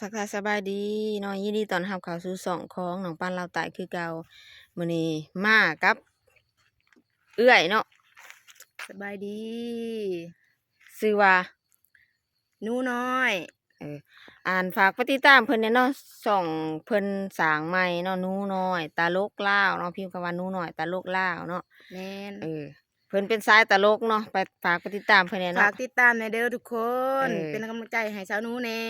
ทักทายสบายดีเนาะยินดีต้อนรับเข้าสู่ช่องของน้องปานลาวใต้คือเก่ามื้อนี้มากับเอื้อยเนาะสบายดีชื่อว่าหนูน้อยเออฝากไปติดตามเพิ่นแหน่เนาะช่องเพิ่นสร้างใหม่เนาะหนูน้อยตลกลาวเนาะพิมพ์คำว่าหนูน้อยตลกลาวเนาะแม่นเออเพิ่นเป็นสายตลกเนาะไปฝากไปติดตามเพิ่นแหน่ฝาเนาะกติดตามในอยเด้อทุกคเอนอเป็นกำลังใจให้สาวหนูแน่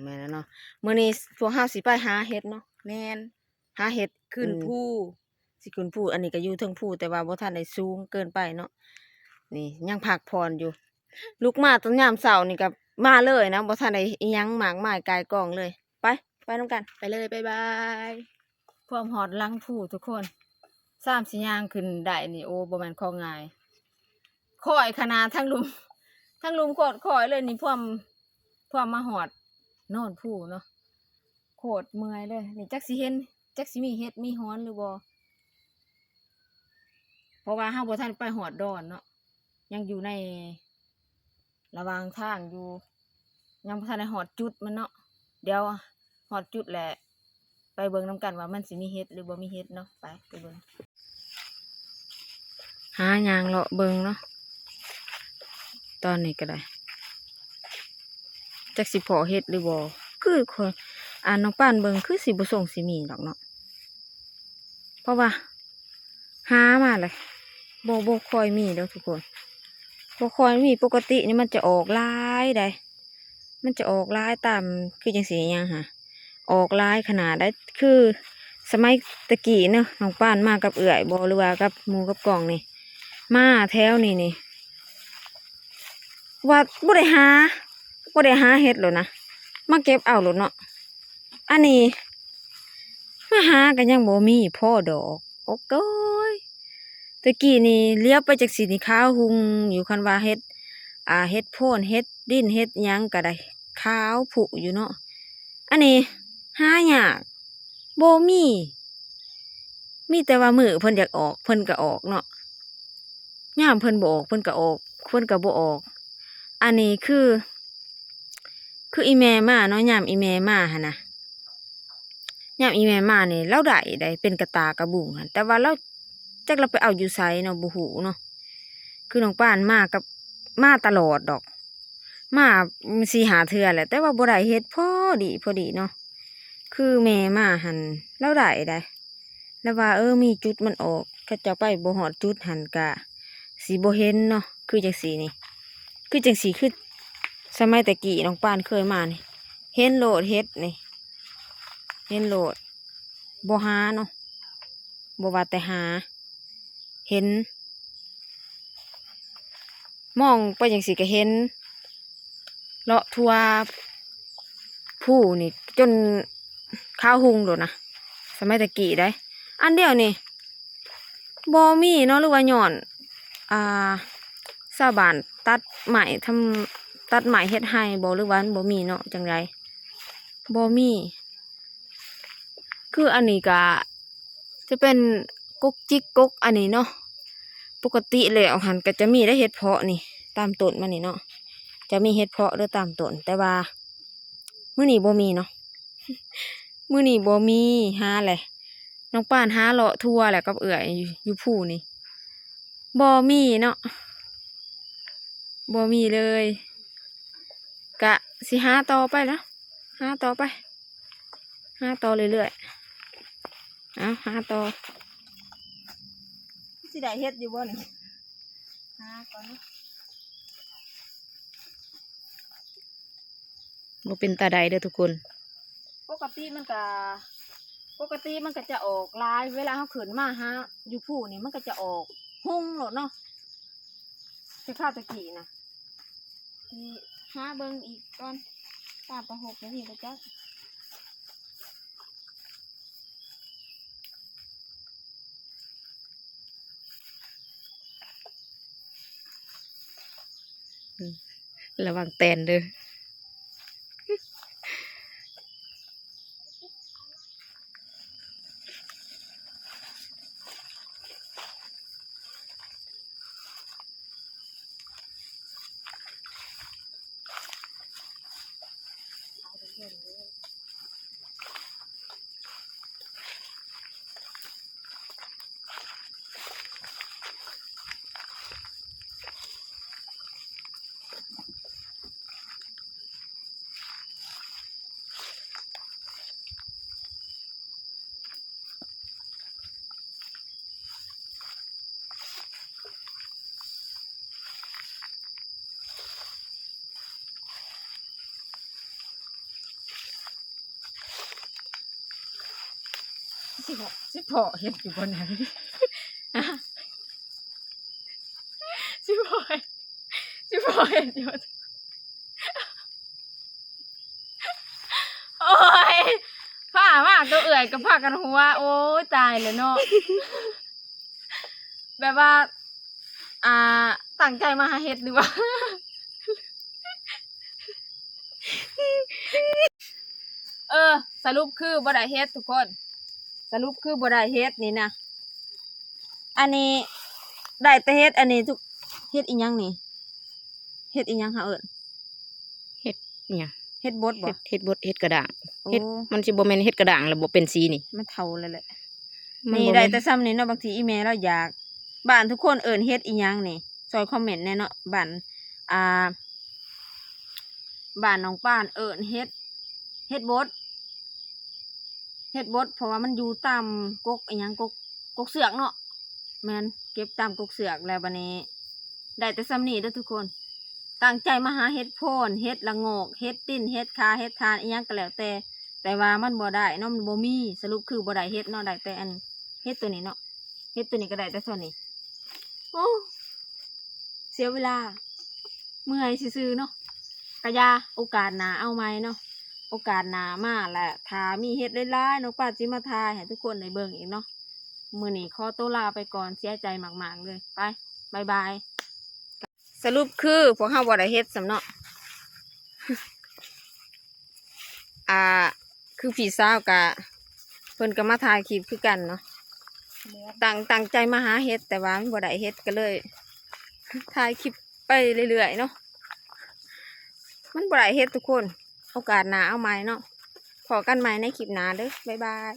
แม่นแล้วเนาะมื้อนี้พวกเฮาสิไปหาเห็ดเนาะแม่นหาเห็ดขึ้นภูสิขึ้นภูอันนี้ก็อยู่เทิงภูแต่ว่าบ่ทันได้สูงเกินไปเนาะนี่ยังพักผ่อนอยู่ลุกมาตอนยามเช้านี่ก็มาเลยนะบ่ทันได้อิหยังมากมายกายกองเลยไปนำกันไปเลยบ๊ายบาย พร้อมฮอดหลังภูทุกคน3-4ย่างขึ้นได้นี่โอ้บ่แม่นของง่ายค่อยขนาดทั้งลุมโคตรค่อยเลยนี่พร้อมมาฮอดโน่นภูเนาะโคตรเมื่อยเลยนี่จักสิเห็นจักสิมีเฮ็ดมีฮ้อนหรือบ่เพราะว่าเฮาบ่ทันไปฮอดดอนเนาะยังอยู่ในระหว่างทางอยู่ยังบ่ทันได้ฮอดจุดมันเนาะเดี๋ยวฮอดจุดแหละไปเบิ่งนำกันว่ามันสิมีเฮ็ดหรือบ่มีเฮ็ดเนาะไปเบิ่งหาหยังเลาะเบิ่งเนาะตอนนี้ก็ได้จักสิพอเฮ็ดหรือบ่คือคนน้องป้านเบิ่งคือสิบ่ส่งสิมีดอกเนาะเพราะว่าหามาเลยบ่ค่อยมีเด้อทุกคนบ่ค่อยมีปกตินี่มันจะออกหลายได้มันจะออกหลายตามคือจังซี่หยังหะออกหลายขนาดได้คือสมัยตะกี้เนาะน้องป้านมากับเอื้อยบ่หรือว่ากับหมู่กับกองนี่มาแถวนี่ว่าบ่ได้หาเฮ็ดหรอกนะมาเก็บเอาหรอกเนาะอันนี้มาหากันยังบ่มีพ่อดอกโอ้โกยตะกี้นี่เลี้ยวไปจากสินี่ขาวหุงอยู่คันว่าเฮ็ดเฮ็ดโพนเฮ็ดดินเฮ็ดหยังก็ได้ขาวผุอยู่เนาะอันนี้หายากบ่มีแต่ว่ามื้อเพิ่นอยากออกเพิ่นก็ออกเนาะยามเพิ่นบ่ออกเพิ่นก็ออกเพิ่นก็บ่ออกอันนี้คืออีแม่มาเนาะยามอีแม่มาหั่นน่ะยามอีแม่มานี่เลาได้เป็นกระตากระบุงหั่นแต่ว่าเราจักเราไปเอาอยู่ไสเนาะบ่ฮู้เนาะคือน้องป้านมาตลอดดอกมา4-5เทื่อแหละแต่ว่าบ่ได้เฮ็ดพอดีเนาะคือแม่มาหั่นเลาได้แล้วว่ามีจุดมันออกเขาเจ้าไปบ่ฮอดจุดหั่นก็สิบ่เห็นเนาะคือจังซี่นี่คือจังซี่คือสมัยแต่กี้น้องป้านเคยมานี่เห็นโลดเฮ็ดนี่เห็นโลดบ่หาเนาะบ่ว่าแต่หาเห็นมองไปจังซี่ก็เห็นเลาะทั่วผู้นี่จนข้าวหุงโลดนะสมัยแต่กี้ได้อันเดียวนี่บ่มีเนาะหรือว่าย้อนชาวบ้านตัดไม้ตัดไม้เฮ็ดให้บ่หรือว่าบ่มีเนาะจังไดบ่มีคืออันนี้ก็จะเป็นกกจิกกกอันนี้เนาะปกติแล้วหันก็จะมีได้เห็ดเพาะนี่ตามต้นมันนี่เนาะจะมีเห็ดเพาะหรือตามต้นแต่ว่ามื้อนี้บ่มีเนาะ มื้อนี้บ่มีหาแหละน้องป้านหาเลาะทั่วแหละกับเอื้อยอยู่ภูนี่บ่มีเนาะบ่มีเลยกะสิหาต่อไปนะหาต่อไปหาต่อเรื่อยๆหาต่อสิได้เฮ็ดอยู่บ่นี่หาก่อนเนาะบ่เป็นตาใดเด้อทุกคนปกติมันก็จะออกลายเวลาเขาขึ้นมาหาอยู่ภูนี่มันก็จะออกหุ่งโลดเนาะจะข้าวตะกี้นะนี่หาเบิ่งอีกก่อนตามประหกนาทีก็จักระวังแตนเด้อ สิเพาะเฮ็ดอยู่บนนั้นสิเพาะเฮ็ดอยู่โอ้ยผ้ามากก็เอื่อยกับผ้ากันหัวโอ้ยตายเลยเนาะแบบว่าตั้งใจมาหาเฮ็ดดีกว่าสรุปคือบ่ได้เฮ็ดทุกคนสรุปคือบ่ได้เฮ็ดนี่นะอันนี้ได้แต่เฮ็ดอันนี้ทุกเฮ็ดอีหยังนี่เฮ็ดอีหยังหาเนี่ย เฮ็ดบดบ่ เฮ็ดบดเฮ็ดกระด่าง โอ้ เฮ็ดมันสิบ่แม่นเฮ็ดกระด่างแล้วบ่เป็นสีนี่ มันเฒ่าเลยแหละ มัน นี่ บ่ ได้ แม่น แต่ซ้ำนี่เนาะบางทีอีเมลเราอยากบ้านทุกคนเอิ้นเฮ็ดอีหยังนี่ซอยคอมเมนต์แน่เนาะบ้านบ้านน้องป้านเอิ้นเฮ็ดบดเพราะว่ามันอยู่ตามกกอีหยังกกเสือกเนาะแม่นเก็บตามกกเสือกแล้วบัดนี้ได้แต่ซ้ำนี่เด้อทุกคนตั้งใจมาหาเฮ็ดโพนเฮ็ดละโงกเฮ็ดติ้นเฮ็ดคาเฮ็ดทานอีหยังก็แล้วแต่ว่ามันบ่ได้เนาะมันบ่มีสรุปคือบ่ได้เฮ็ดเนาะได้แต่อันเฮ็ดตัวนี้เนาะเฮ็ดตัวนี้ก็ได้แต่ส่วนนี้โอ้เสียเวลาเมื่อยซื่อๆเนาะกะยาโอกาสหน้าเอาใหม่เนาะโอกาสหน้ามาแหละถ้ามีเฮ็ดหลายๆน้องป้าสิมาทายให้ทุกคนได้เบิ่งอีกเนาะมื้อนี้ขอตัวลาไปก่อนเสียใจมากๆเลยไปบ๊ายบายสรุปคือพวกเฮาบ่ได้เฮ็ดสำเนาะ คือพี่สาวกะเพิ่นก็มาถ่ายคลิปคือกันเนาะตั้งใจมาหาเฮ็ดแต่ว่ามันบ่ได้เฮ็ดก็เลย ถ่ายคลิปไปเรื่อยๆเนาะมันบ่ได้เฮ็ดทุกคนโอกาสหน้าเอาใหม่เนาะพอกันใหม่ในคลิปหน้าเด้อบ๊ายบาย